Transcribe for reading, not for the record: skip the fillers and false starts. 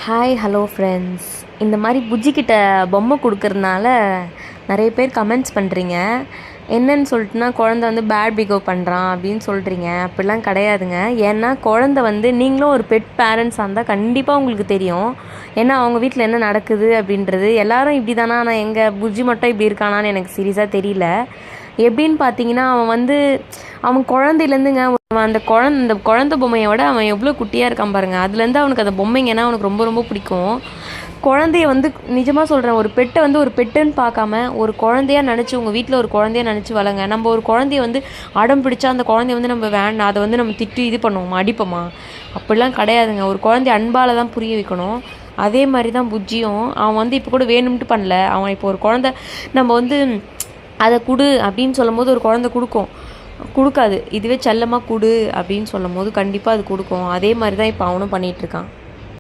Hi hello friends. இந்த மாதிரி புஜ்ஜிக்கிட்ட பொம்மை கொடுக்கறதுனால நிறைய பேர் கமெண்ட்ஸ் பண்ணுறீங்க. என்னன்னு சொல்லிட்டுனா குழந்த வந்து பேட் பிஹேவ் பண்ணுறான் அப்படின்னு சொல்கிறீங்க. அப்படிலாம் கிடையாதுங்க. ஏன்னா குழந்த வந்து நீங்களும் ஒரு பெட் பேரண்ட்ஸாக இருந்தால் கண்டிப்பாக உங்களுக்கு தெரியும். ஏன்னா அவங்க வீட்டில் என்ன நடக்குது அப்படின்றது. எல்லாரும் இப்படி தானா, நான் எங்கள் புஜ்ஜி மட்டும் இப்படி இருக்கானான்னு எனக்கு சீரியஸாக தெரியல. எப்படின்னு பார்த்தீங்கன்னா அவன் குழந்தையிலேருந்துங்க அந்த குழந்த பொம்மையோட அவன் எவ்வளோ குட்டியாக இருக்கான் பாருங்கள். அதுலேருந்து அவனுக்கு அந்த பொம்மைங்கன்னா அவனுக்கு ரொம்ப ரொம்ப பிடிக்கும். குழந்தைய வந்து நிஜமாக சொல்கிறேன், ஒரு பெட்டை வந்து ஒரு பெட்டுன்னு பார்க்காம ஒரு குழந்தையாக நினச்சி உங்கள் வீட்டில் ஒரு குழந்தைய நினச்சி வளங்க. நம்ம ஒரு குழந்தைய வந்து அடம் பிடிச்சா அந்த குழந்தைய வந்து நம்ம வேண்டாம், அதை வந்து நம்ம திட்டு இது பண்ணுவோமா, அடிப்போமா? அப்படிலாம் கிடையாதுங்க. ஒரு குழந்தைய அன்பால் தான் புரிய வைக்கணும். அதே மாதிரி தான் புஜ்ஜியும். அவன் வந்து இப்போ கூட வேணும்ட்டு பண்ணல. அவன் இப்போ ஒரு குழந்தை நம்ம வந்து அதை கொடு அப்படின்னு சொல்லும் போது ஒரு குழந்தை கொடுக்காது. இதுவே செல்லமாக கொடு அப்படின்னு சொல்லும் போது கண்டிப்பாக அது கொடுக்கும். அதே மாதிரி தான் இப்போ அவனும் பண்ணிகிட்ருக்கான்.